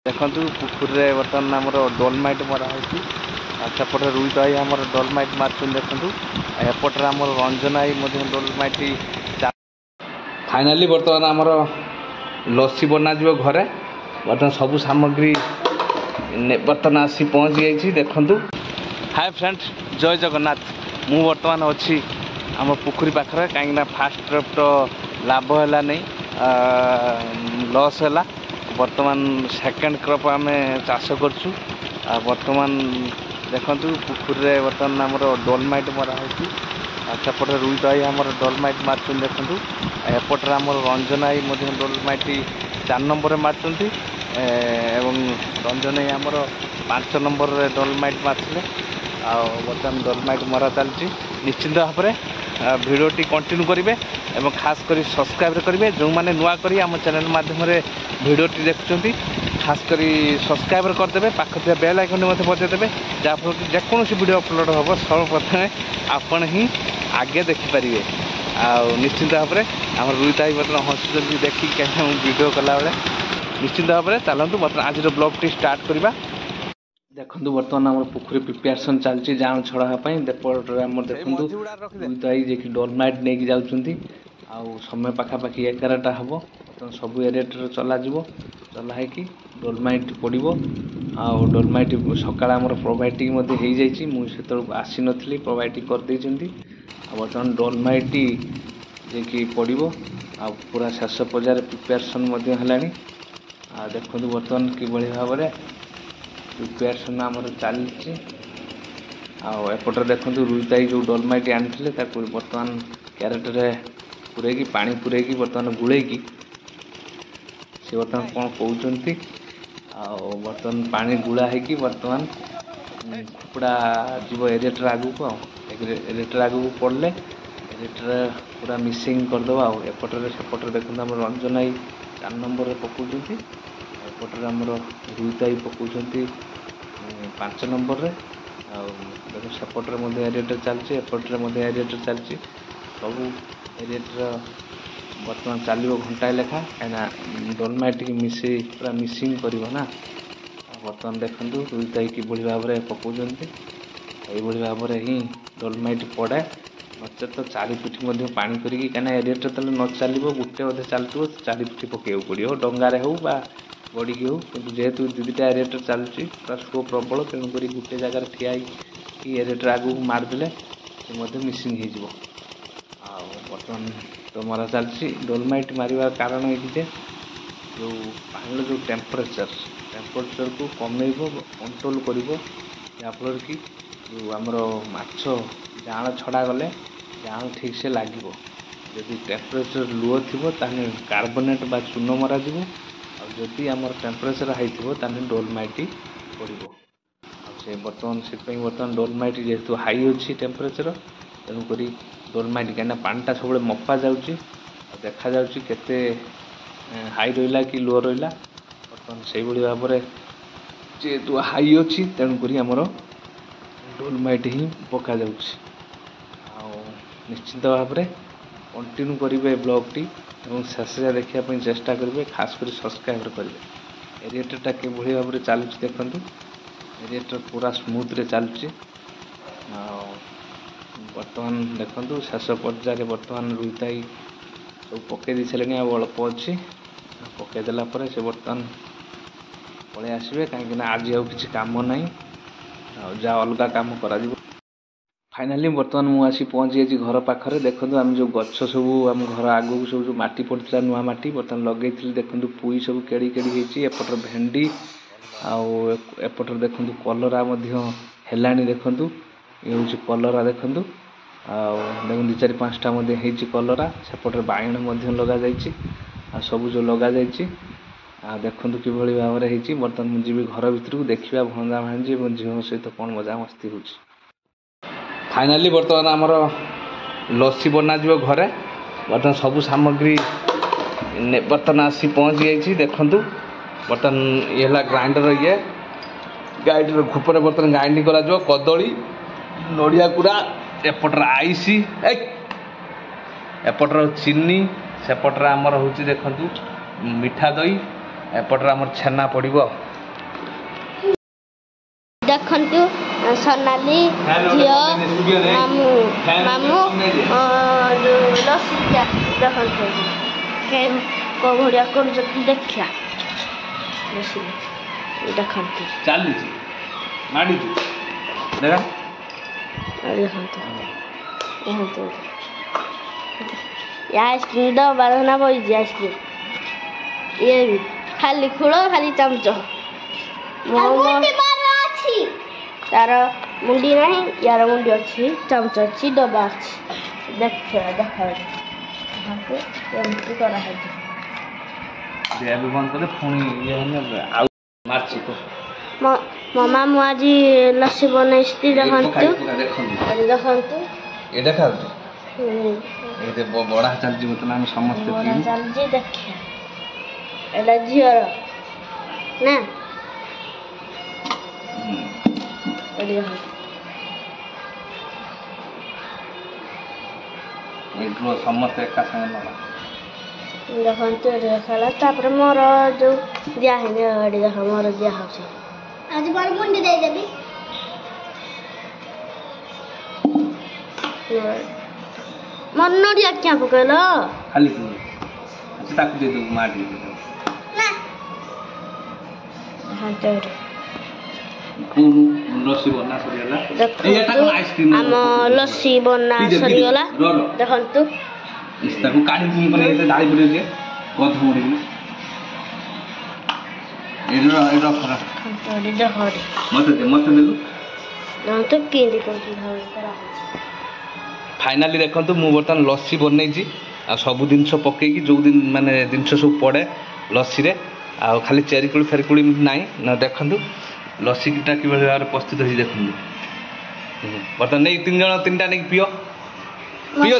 देखु पुखुरी में बर्तमान आमर डोलमाइट मरा होपटे रुई दही आम डोलमाइट मार्च देखूँ एपटे आम रंजनाई डोलमाइट फाइनाली बर्तमान आमर लस्सी बना घरे बर्तमान सबू सामग्री बर्तमान आसी पहुँच गई देखु। हाय फ्रेंड्स जय जगन्नाथ मु बर्तमान अच्छी आम पुखुरी पाखरे कहीं फास्ट ट्रिप तो लाभ है नहीं लॉस है बर्तमान सेकेंड क्रॉप आम चाष करछु बर्तमान देखु पुखुरी में बर्तमान आमर डोलमाइट मरा होपटे रुई दही आम डोलमाइट मार्च देखूँ एपटे आम रंजनाई डोलमाइट 4 नंबर मार्च एवं रंजनाई आमर 5 नंबर डोलमाइट मार्चले बर्तमान डोलमाइट मरा चलती निश्चिंत भाव में भिडियोटी कंटिन्यू करेंगे और खास कर सब्सक्राइब करेंगे जो मैंने नुआ कर आम चैनल माध्यम भिडियोटी देखुं खास कर सब्सक्राइब करदे पाख बेल आइकन बजाइदेवे जहाँफल कि जेकोसी वीडियो अपलोड हम सर्वप्रथम आपण ही आगे देखिपारे निश्चिंत भाव में आम रुईता बर्तमान हसुँच देखिए वीडियो कला बेले निश्चिंत भाव में चलतु बर्तमान आज ब्लॉग स्टार्ट करवा। देखु बर्तमान आम पुखुरी प्रिपेरेसन चलती जान छड़ापी देखो देखु रुईताई जे कि डोलमाइट नहीं जाऊँगी समय पाखापाखि 11टा हम बर्तमान सब एरिएटर चलाଯିव चलाही डोलमाइट पड़ो डोलमाइट सकाल आम प्रोवाइड मुझे आसी नी प्रोवाइड करदे बर्तमान डोलमाइट जे कि पड़ो पूरा शेष पर्यायर प्रिपेरेसन है देखो बर्तमान किभली भाव में प्रिपेरेसन आमर चलती एपटे देखो रुईताई जो डोलमाइट आनी बर्तमान क्यारेटे पूरे पानी पूरे बर्तमान गुड़े सी बर्तमान कौन कहते बर्तमान पानी गुड़ा है बर्तमान कुकुड़ा जीव एरिएटर आगू एरिएटर आगू पड़े एरिएटर पूरा मिक्सिंग करदे एपटे सेपटे देखते आम रंजनाई 4 नंबर पकाउं एपटे आमर रुईताई पकाउं 5 नंबर देख सेपटे एरिएटर चलती एपटे एरिएटर चलती सब एरिएटर बर्तमान चलो घंटाए लेखा कहीं डोलमाइट मिसे पूरा मिक्सिंग करना बर्तमान देखु रुईताई किभली भाव में पकाउं यही भाव में ही डोलमाइट पड़े नचे तो 4 पिठी पानी करी कहीं एरिएटर तेल न चलो गोटे अधे चलती 4 पिठी पकड़ पड़ो डंगारे हो गड़ी की हो कि जेहेतु 2-2टा एरिएटर चलती पूरा स्लो प्रबल तेणुक गोटे जगार ठिया एरिएटर आगू मारदे से मिक्सिंग हो बर्तमान तो मरा चलती डोलमाइट मारिबार कारण ये जो पानी जो टेम्परेचर को कमेब कंट्रोल कर जहाँफल कि जो आमर माछ जान छड़ा गले जान ठीक से लगे जदि टेम्परेचर लो थी कार्बोनेट बा चून मरा जदि आम टेम्परेचर हाई थी डोलमाइट पड़ो से बर्तमान डोलमाइट जेहेतु हाई अच्छी टेम्परेचर तेणुक डोलमाइट कहीं पानीटा सब मपा जाऊँगी देखा जाते हाई रहा कि लो रहा बर्तमान से भाव में जेहेतु हाई अच्छी तेणुक आमर डोलमाइट ही पका निश्चिंत भाव में कंटिन्यू करेंगे ब्लॉगटी शेष देखापी चेष्टा करेंगे खास कर सब्सक्राइब करेंगे एरिएटरटा किभली भाव में चलुच देखु एरिएटर पूरा स्मूथ रे चलुची बर्तमान देखु शेष पर्यायर बर्तमान रुईताई सब पकई दी सारे अल्प अच्छी पकईदेला से बर्तमान पलि आसबे कहीं आज कि कम ना जहाँ अलग कम कर फाइनाली बर्तमान मुझे पहुँची जाइए घर पाखे देखो आम जो गछ सब आम घर आगू सब जो माटी पड़ता नुआ माटी बर्तमान लगे देखो पुई सब केड़ी केड़ी एपटर भेंडी आउपटर देखो कलरा है देखु ये हूँ कलरा देखु देखो 2-4-5टा हो कलरा सेपटे बाइगण लगा सब जो लगा देखु किभली भाव में बर्तमान मुझे घर भर को देखा भंजा भांजी झील सहित कौन मजा मस्ती हो फाइनाली बर्तमान आमर लस्सी बना घरे बर्तमान सबू सामग्री बर्तमान आसी पहुँच गई देखु बर्तमान ये ग्राइंडर ग्राइंडर घूपर बर्तमान ग्राइंडिंग कर कदली नड़िया कूड़ा एपटर आईसी एपटर चीनी सेपटर आमर हूँ देखु मीठा दही एपटर आमर छेना पड़ो ଦେଖନ୍ତୁ ସୋନାଲି ଝିଅ ମାମୁଁ ମାମୁଁ ଲସି ଦେଖନ୍ତୁ କେଉଁ ଭଳିଆ କରୁଛନ୍ତି ଦେଖିବା ଦେଖନ୍ତୁ ଚାଲିଛି ମାଡ଼ିଛୁ ଦେଖ ଦେଖନ୍ତୁ ଦେଖନ୍ତୁ ଆଇସ୍କ୍ରିମ୍ ଡବା ଧନା ବଇଛି ଆଇସ୍କ୍ରିମ୍ ଇଏ ବି ଖାଲି ଖୋଳ ଖାଲି ଚାମଚ ତାର ମୁଣ୍ଡି ନାହିଁ ୟାର ମୁଣ୍ଡି ଅଛି ଚାମଚ ଅଛି ଡବା ଅଛି ଦେଖିବା ଦେଖାଉଛି କେମିତି କରାହେଉଛି ଏବେ ବନ୍ଦ କଲେ ପୁଣି ଇଏ ହେଲେ ଆଉ ମାର୍ଚ୍ଚ ମୋ ମାମୁଁ ଆଜି ଲସି ବନେଇଛି ଦେଖନ୍ତୁ ଦେଖନ୍ତୁ ଏଇଟା ଖାଉଛୁ ଏଇଟା ବଢ଼ା ଚାଲିଛି ବର୍ତ୍ତମାନ ଆମେ ସମସ୍ତେ ଚାଲିଛି ଦେଖିବା ଏଇଟା ଝିଅର ନା ଏଇଠୁ ସମସ୍ତେ ଏକା ସାଙ୍ଗେ ନେବା ଦେଖନ୍ତୁ ଏଠି ଦେଖାଗଲା ତାପରେ ମୋର ଯେଉଁ ଦିଆହେଇନି ଏଠି ଦେଖ ମୋର ଦିଆହେଉଛି ଆଜି ମୋର ମୁଣ୍ଡି ଦେଇଦେବି ମୋର ନଡ଼ିଆ କିଆ ପକେଇଲ ଖାଲି ତାକୁ ଦେଇଦେବୁ ମା ଟିକେ ଲସି ବନା ସରିଗଲା ଆମ ଲସି ବନା ସରିଗଲା ଦେଖନ୍ତୁ ତାକୁ କାଢ଼ିକି ଏତେ ଡାଳି ପଡ଼ିବ ଯେ ଗଧ ମରିକି ମତେ ଦେଲୁ ଫାଇନାଲି ଦେଖନ୍ତୁ ମୁଁ ବର୍ତ୍ତମାନ ଲସି ବନେଇଛି ଆଉ ସବୁ ଜିନିଷ ପକେଇକି ଯେଉଁ ଦିନ ମାନେ ଜିନିଷ ସବୁ ପଡ଼େ ଲସିରେ ଆଉ ଖାଲି ଚେରିକୁଳି ଫେରିକୁଳି ନାହିଁ ନା ଦେଖନ୍ତୁ ଲସିଟା କିଭଳି ଭାବରେ ପ୍ରସ୍ତୁତ ହେଇଛି ଦେଖନ୍ତୁ ବର୍ତ୍ତମାନ ନେଇ ତିନିଟା ନେଇକି ପିଅ